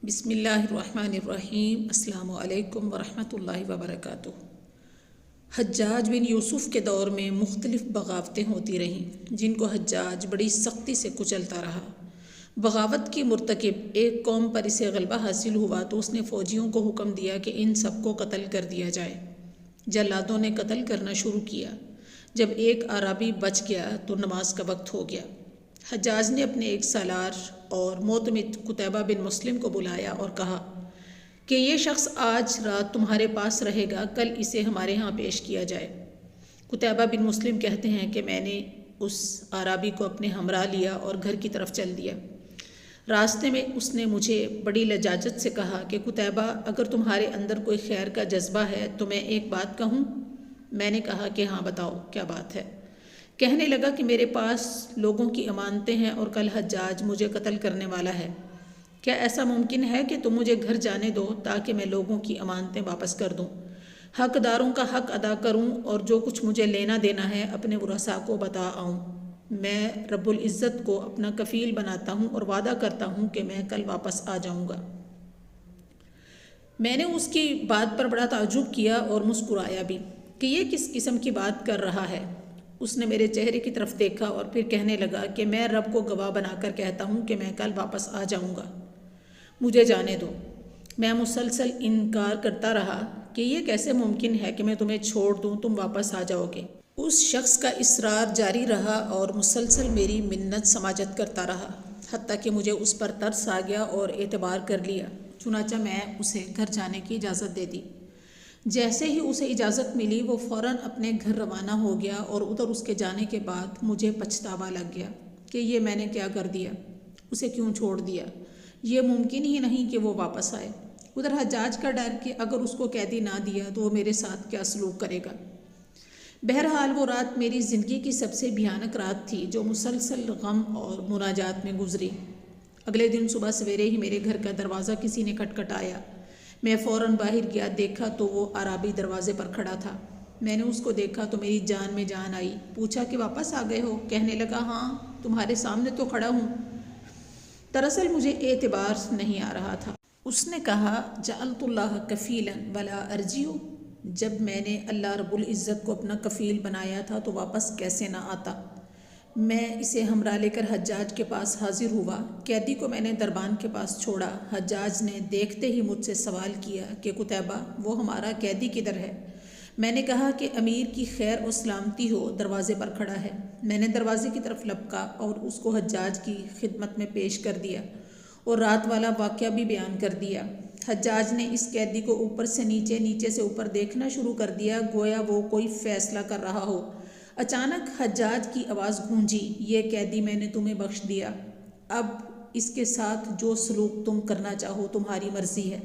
بسم اللہ الرحمن الرحیم۔ السلام علیکم ورحمۃ اللہ وبرکاتہ۔ حجاج بن یوسف کے دور میں مختلف بغاوتیں ہوتی رہیں جن کو حجاج بڑی سختی سے کچلتا رہا۔ بغاوت کی مرتکب ایک قوم پر اسے غلبہ حاصل ہوا تو اس نے فوجیوں کو حکم دیا کہ ان سب کو قتل کر دیا جائے۔ جلادوں نے قتل کرنا شروع کیا۔ جب ایک اعرابی بچ گیا تو نماز کا وقت ہو گیا۔ حجاج نے اپنے ایک سالار اور معتمد قتیبہ بن مسلم کو بلایا اور کہا کہ یہ شخص آج رات تمہارے پاس رہے گا، کل اسے ہمارے ہاں پیش کیا جائے۔ قتیبہ بن مسلم کہتے ہیں کہ میں نے اس اعرابی کو اپنے ہمراہ لیا اور گھر کی طرف چل دیا۔ راستے میں اس نے مجھے بڑی لجاجت سے کہا کہ قتیبہ، اگر تمہارے اندر کوئی خیر کا جذبہ ہے تو میں ایک بات کہوں؟ میں نے کہا کہ ہاں بتاؤ، کیا بات ہے؟ کہنے لگا کہ میرے پاس لوگوں کی امانتیں ہیں اور کل حجاج مجھے قتل کرنے والا ہے۔ کیا ایسا ممکن ہے کہ تم مجھے گھر جانے دو تاکہ میں لوگوں کی امانتیں واپس کر دوں، حقداروں کا حق ادا کروں اور جو کچھ مجھے لینا دینا ہے اپنے ورثاء کو بتا آؤں؟ میں رب العزت کو اپنا کفیل بناتا ہوں اور وعدہ کرتا ہوں کہ میں کل واپس آ جاؤں گا۔ میں نے اس کی بات پر بڑا تعجب کیا اور مسکرایا بھی کہ یہ کس قسم کی بات کر رہا ہے۔ اس نے میرے چہرے کی طرف دیکھا اور پھر کہنے لگا کہ میں رب کو گواہ بنا کر کہتا ہوں کہ میں کل واپس آ جاؤں گا، مجھے جانے دو۔ میں مسلسل انکار کرتا رہا کہ یہ کیسے ممکن ہے کہ میں تمہیں چھوڑ دوں، تم واپس آ جاؤ گے۔ اس شخص کا اصرار جاری رہا اور مسلسل میری منت سماجت کرتا رہا، حتیٰ کہ مجھے اس پر ترس آ گیا اور اعتبار کر لیا۔ چنانچہ میں اسے گھر جانے کی اجازت دے دی۔ جیسے ہی اسے اجازت ملی وہ فوراً اپنے گھر روانہ ہو گیا اور ادھر اس کے جانے کے بعد مجھے پچھتاوا لگ گیا کہ یہ میں نے کیا کر دیا، اسے کیوں چھوڑ دیا؟ یہ ممکن ہی نہیں کہ وہ واپس آئے۔ ادھر حجاج کا ڈر کہ اگر اس کو قیدی نہ دیا تو وہ میرے ساتھ کیا سلوک کرے گا۔ بہرحال وہ رات میری زندگی کی سب سے بھیانک رات تھی جو مسلسل غم اور مناجات میں گزری۔ اگلے دن صبح سویرے ہی میرے گھر کا دروازہ کسی نے کھٹکھٹایا۔ میں فوراً باہر گیا، دیکھا تو وہ اعرابی دروازے پر کھڑا تھا۔ میں نے اس کو دیکھا تو میری جان میں جان آئی۔ پوچھا کہ واپس آ گئے ہو؟ کہنے لگا ہاں، تمہارے سامنے تو کھڑا ہوں۔ دراصل مجھے اعتبار نہیں آ رہا تھا۔ اس نے کہا جعلت اللہ کفیلا ولا ارجع، جب میں نے اللہ رب العزت کو اپنا کفیل بنایا تھا تو واپس کیسے نہ آتا؟ میں اسے ہمراہ لے کر حجاج کے پاس حاضر ہوا۔ قیدی کو میں نے دربان کے پاس چھوڑا۔ حجاج نے دیکھتے ہی مجھ سے سوال کیا کہ قتیبہ، وہ ہمارا قیدی کدھر ہے؟ میں نے کہا کہ امیر کی خیر و سلامتی ہو، دروازے پر کھڑا ہے۔ میں نے دروازے کی طرف لپکا اور اس کو حجاج کی خدمت میں پیش کر دیا اور رات والا واقعہ بھی بیان کر دیا۔ حجاج نے اس قیدی کو اوپر سے نیچے، نیچے سے اوپر دیکھنا شروع کر دیا گویا وہ کوئی فیصلہ کر رہا ہو۔ اچانک حجاج کی آواز گونجی، یہ قیدی میں نے تمہیں بخش دیا، اب اس کے ساتھ جو سلوک تم کرنا چاہو تمہاری مرضی ہے۔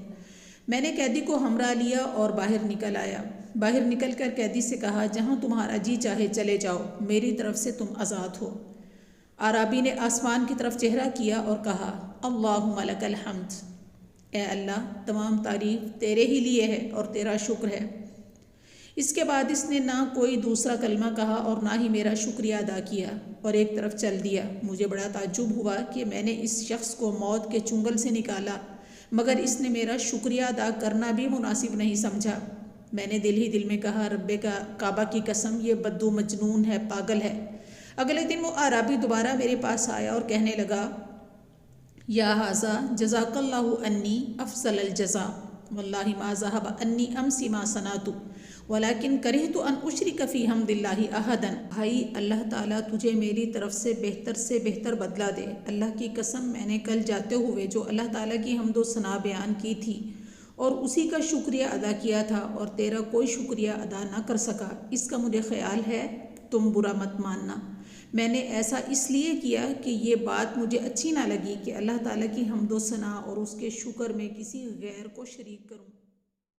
میں نے قیدی کو ہمراہ لیا اور باہر نکل آیا۔ باہر نکل کر قیدی سے کہا جہاں تمہارا جی چاہے چلے جاؤ، میری طرف سے تم آزاد ہو۔ اعرابی نے آسمان کی طرف چہرہ کیا اور کہا اللہم لک الحمد، اے اللہ تمام تعریف تیرے ہی لیے ہے اور تیرا شکر ہے۔ اس کے بعد اس نے نہ کوئی دوسرا کلمہ کہا اور نہ ہی میرا شکریہ ادا کیا اور ایک طرف چل دیا۔ مجھے بڑا تعجب ہوا کہ میں نے اس شخص کو موت کے چنگل سے نکالا مگر اس نے میرا شکریہ ادا کرنا بھی مناسب نہیں سمجھا۔ میں نے دل ہی دل میں کہا رب کعبہ کی قسم، یہ بدو مجنون ہے، پاگل ہے۔ اگلے دن وہ اعرابی دوبارہ میرے پاس آیا اور کہنے لگا یا ھذا جزاک اللہ انی افضل الجزاء واللہ ما ذهب انی امسی ما صنعت ولیکن کرہت ان اشرک فی حمد اللہ احدا۔ بھائی اللہ تعالیٰ تجھے میری طرف سے بہتر بدلہ دے۔ اللہ کی قسم میں نے کل جاتے ہوئے جو اللہ تعالیٰ کی حمد و ثنا بیان کی تھی اور اسی کا شکریہ ادا کیا تھا اور تیرا کوئی شکریہ ادا نہ کر سکا، اس کا مجھے خیال ہے تم برا مت ماننا۔ میں نے ایسا اس لیے کیا کہ یہ بات مجھے اچھی نہ لگی کہ اللہ تعالیٰ کی حمد و ثنا اور اس کے شکر میں کسی غیر کو شریک کروں۔